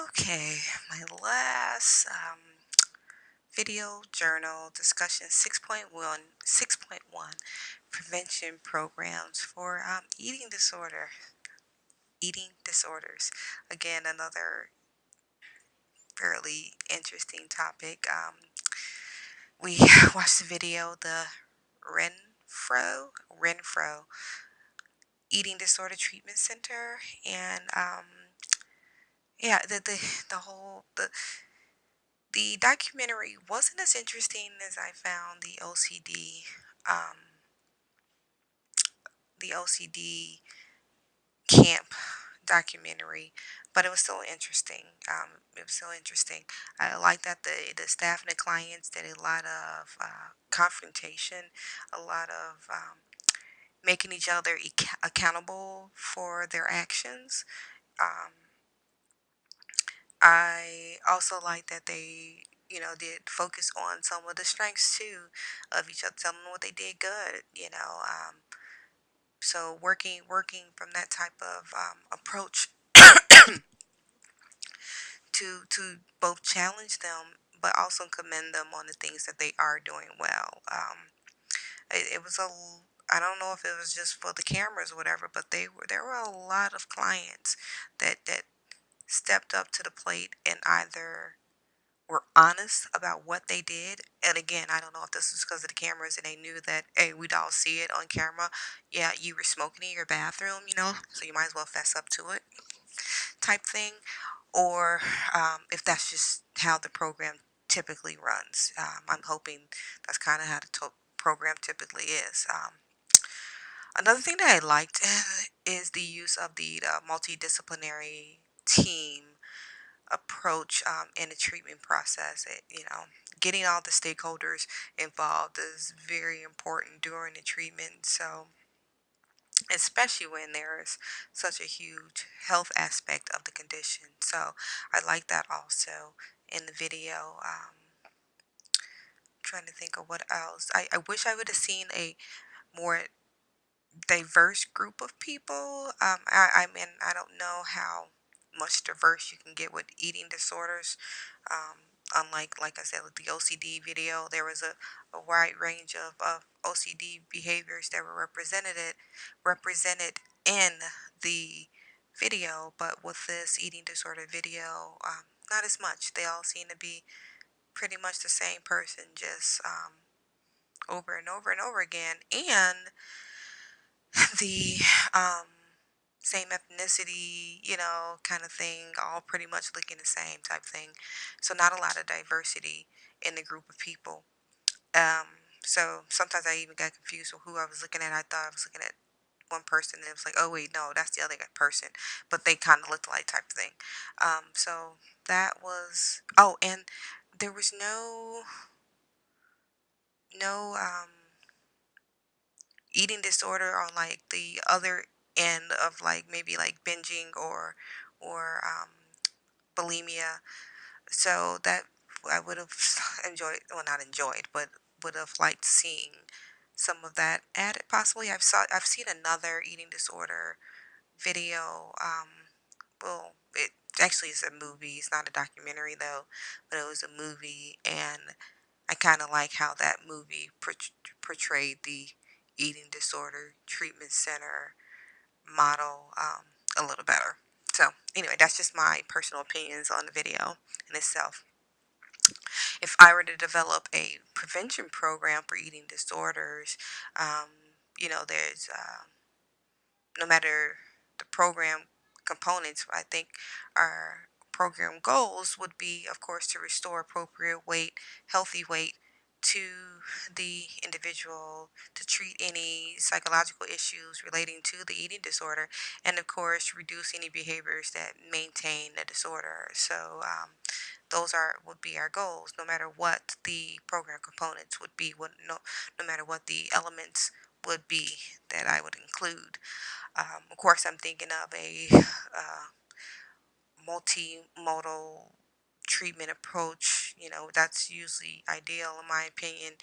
Okay, my last video journal discussion 6.1 prevention programs for eating disorders. Again, another fairly interesting topic. We watched the video, the Renfro Eating Disorder Treatment Center, and yeah, the documentary wasn't as interesting as I found um, the OCD camp documentary, but it was still interesting. It was still interesting. I like that the staff and the clients did a lot of confrontation, a lot of making each other accountable for their actions. Um, I also like that they, did focus on some of the strengths too of each other, tell them what they did good, So working from that type of approach to both challenge them, but also commend them on the things that they are doing well. It was I don't know if it was just for the cameras or whatever, but there were a lot of clients that stepped up to the plate and either were honest about what they did. And again, I don't know if this was because of the cameras and they knew that, hey, we'd all see it on camera. Yeah, you were smoking in your bathroom, so you might as well fess up to it type thing. Or if that's just how the program typically runs. I'm hoping that's kind of how the program typically is. Another thing that I liked is the use of the multidisciplinary team approach in the treatment process. Getting all the stakeholders involved is very important during the treatment. So, especially when there is such a huge health aspect of the condition. So, I like that also in the video. Trying to think of what else. I wish I would have seen a more diverse group of people. I mean, I don't know how much diverse you can get with eating disorders. Unlike, like I said, with the OCD video, there was a wide range of OCD behaviors that were represented in the video, but with this eating disorder video, not as much. They all seem to be pretty much the same person, just over and over and over again, and the um, same ethnicity, kind of thing, all pretty much looking the same type thing. So not a lot of diversity in the group of people. So sometimes I even got confused with who I was looking at. I thought I was looking at one person, and it was like, oh wait, no, that's the other person, but they kind of looked alike type thing. So that was. Oh, and there was no eating disorder on like the other end of like maybe like binging or bulimia. So that I would have enjoyed, well, not enjoyed, but would have liked seeing some of that added. Possibly, I've seen another eating disorder video. Well, it actually is a movie. It's not a documentary though, but it was a movie, and I kind of like how that movie portrayed the eating disorder treatment center model a little better. So, anyway, that's just my personal opinions on the video in itself. If I were to develop a prevention program for eating disorders, there's no matter the program components, I think our program goals would be, of course, to restore appropriate weight, healthy weight to the individual, to treat any psychological issues relating to the eating disorder, and of course, reduce any behaviors that maintain the disorder. So, those would be our goals, no matter what the program components would be, no matter what the elements would be that I would include. Of course, I'm thinking of a multimodal treatment approach. That's usually ideal, in my opinion.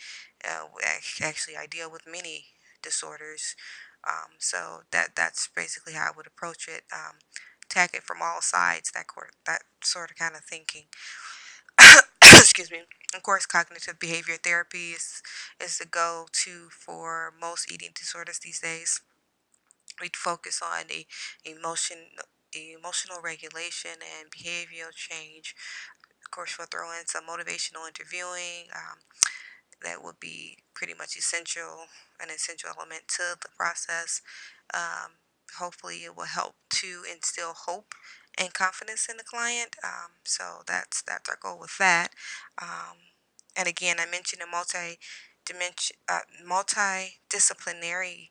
Actually, ideal with many disorders. So that's basically how I would approach it. attack it from all sides. That sort of kind of thinking. Excuse me. Of course, cognitive behavior therapy is the go-to for most eating disorders these days. We focus on the emotional regulation and behavioral change. Of course, we'll throw in some motivational interviewing. That would be pretty much an essential element to the process. Um, Hopefully, it will help to instill hope and confidence in the client. So that's our goal with that. And again, I mentioned a multidisciplinary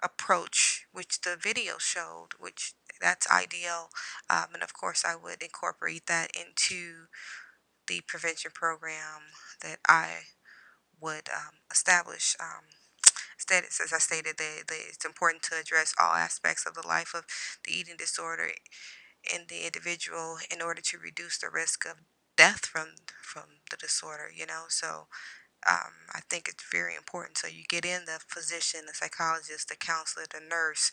approach, which the video showed, which that's ideal. And of course, I would incorporate that into the prevention program that I would establish. As I stated, it's important to address all aspects of the life of the eating disorder in the individual in order to reduce the risk of death from the disorder. So I think it's very important. So you get in the physician, the psychologist, the counselor, the nurse,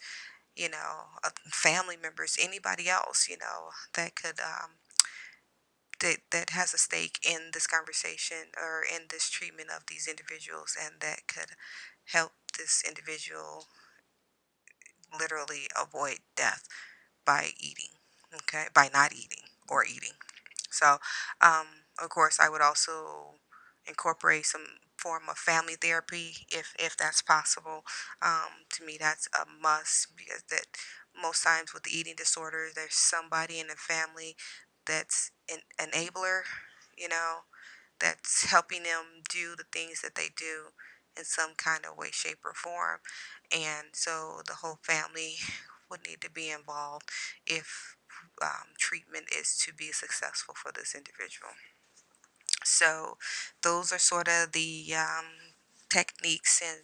family members, anybody else, that could that has a stake in this conversation or in this treatment of these individuals, and that could help this individual literally avoid death by eating, okay, by not eating or eating. So, of course, I would also incorporate some form of family therapy if that's possible. To me, that's a must because that most times with the eating disorder, there's somebody in the family that's an enabler, you know, that's helping them do the things that they do in some kind of way, shape, or form. And so the whole family would need to be involved if treatment is to be successful for this individual. So those are sort of the techniques and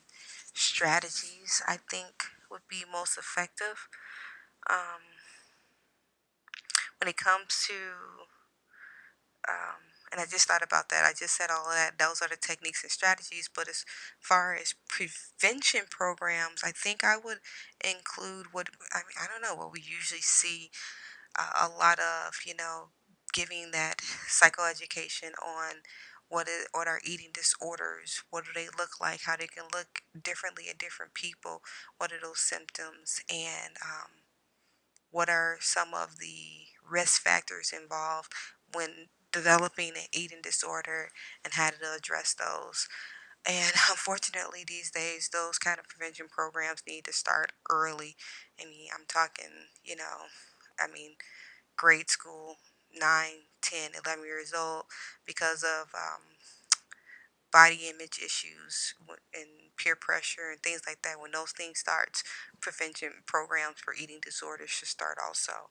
strategies I think would be most effective. Um, when it comes to and I just thought about that. I just said all of that. Those are the techniques and strategies. But as far as prevention programs, I think I would include I don't know, what we usually see a lot of, giving that psychoeducation on what are eating disorders, what do they look like, how they can look differently in different people, what are those symptoms, and what are some of the risk factors involved when developing an eating disorder and how to address those. And unfortunately, these days, those kind of prevention programs need to start early. And I'm talking, I mean, grade school, 9, 10, 11 years old, because of body image issues and peer pressure and things like that. When those things start, prevention programs for eating disorders should start also.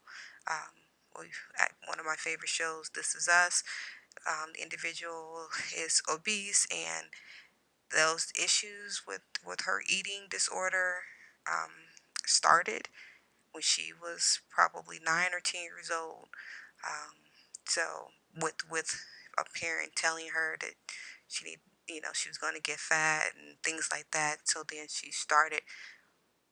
At one of my favorite shows, This Is Us, the individual is obese, and those issues with her eating disorder started when she was probably 9 or 10 years old. So with a parent telling her that she need, she was going to get fat and things like that. So then she started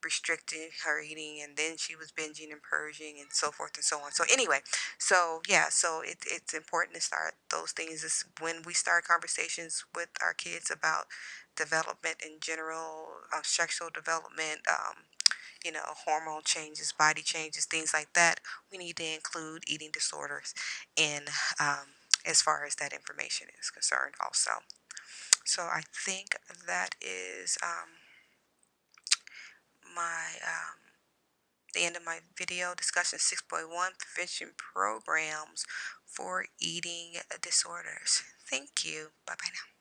restricting her eating, and then she was binging and purging and so forth and so on. So anyway, so yeah, so it's important to start those things is when we start conversations with our kids about development in general, sexual development, hormone changes, body changes, things like that. We need to include eating disorders in as far as that information is concerned also. So I think that is my the end of my video discussion 6.1 prevention programs for eating disorders. Thank you. Bye bye now.